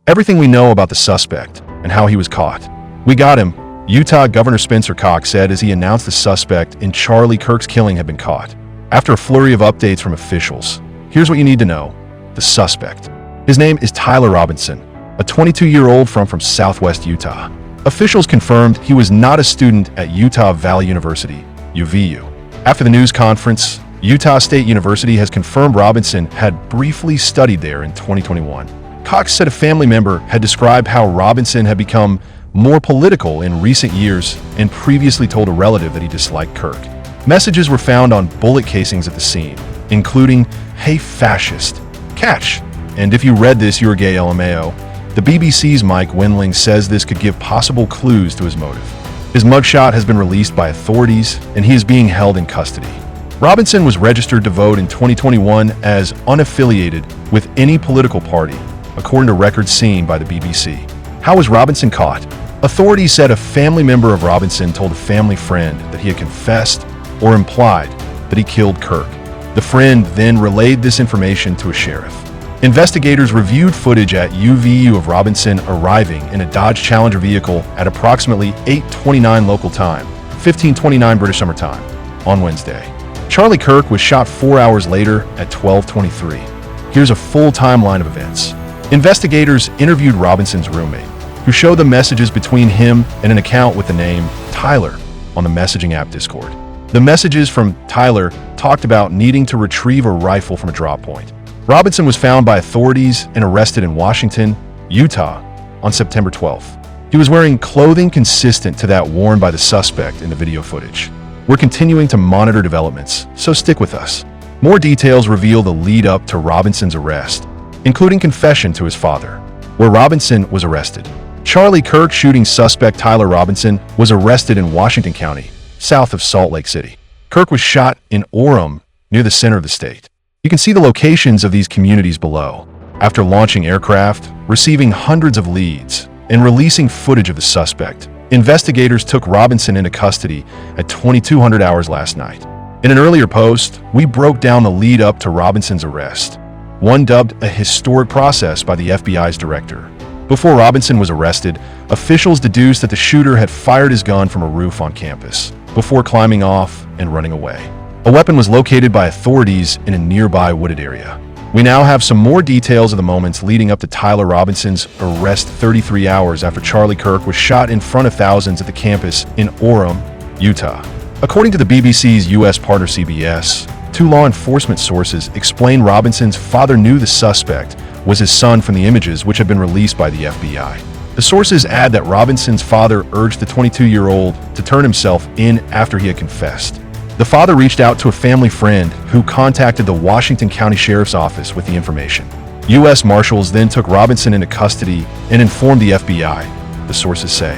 Everything we know about the suspect and how he was caught. We got him, Utah Governor Spencer Cox said as he announced the suspect in Charlie Kirk's killing had been caught. After a flurry of updates from officials, here's what you need to know. The suspect. His name is Tyler Robinson, a 22-year-old from Southwest Utah. Officials confirmed he was not a student at Utah Valley University, UVU. After the news conference, Utah State University has confirmed Robinson had briefly studied there in 2021. Cox said a family member had described how Robinson had become more political in recent years and previously told a relative that he disliked Kirk. Messages were found on bullet casings at the scene, including, "Hey fascist, catch." And if you read this, you're gay LMAO. The BBC's Mike Wendling says this could give possible clues to his motive. His mugshot has been released by authorities, and he is being held in custody. Robinson was registered to vote in 2021 as unaffiliated with any political party, according to records seen by the BBC. How was Robinson caught? Authorities said a family member of Robinson told a family friend that he had confessed or implied that he killed Kirk. The friend then relayed this information to a sheriff. Investigators reviewed footage at UVU of Robinson arriving in a Dodge Challenger vehicle at approximately 8:29 local time, 15:29 British Summer Time, on Wednesday. Charlie Kirk was shot 4 hours later at 12:23. Here's a full timeline of events. Investigators interviewed Robinson's roommate, who showed the messages between him and an account with the name Tyler on the messaging app Discord. The messages from Tyler talked about needing to retrieve a rifle from a drop point. Robinson was found by authorities and arrested in Washington, Utah, on September 12th. He was wearing clothing consistent to that worn by the suspect in the video footage. We're continuing to monitor developments, so stick with us. More details reveal the lead up to Robinson's arrest, including confession to his father, where Robinson was arrested. Charlie Kirk shooting suspect Tyler Robinson was arrested in Washington County, south of Salt Lake City. Kirk was shot in Orem, near the center of the state. You can see the locations of these communities below. After launching aircraft, receiving hundreds of leads, and releasing footage of the suspect, investigators took Robinson into custody at 2200 hours last night. In an earlier post, we broke down the lead up to Robinson's arrest, one dubbed a historic process by the FBI's director. Before Robinson was arrested, officials deduced that the shooter had fired his gun from a roof on campus, before climbing off and running away. A weapon was located by authorities in a nearby wooded area. We now have some more details of the moments leading up to Tyler Robinson's arrest 33 hours after Charlie Kirk was shot in front of thousands at the campus in Orem, Utah. According to the BBC's U.S. partner CBS, two law enforcement sources explained Robinson's father knew the suspect was his son from the images which had been released by the FBI. The sources add that Robinson's father urged the 22-year-old to turn himself in after he had confessed. The father reached out to a family friend who contacted the Washington County Sheriff's Office with the information. U.S. Marshals then took Robinson into custody and informed the FBI, the sources say.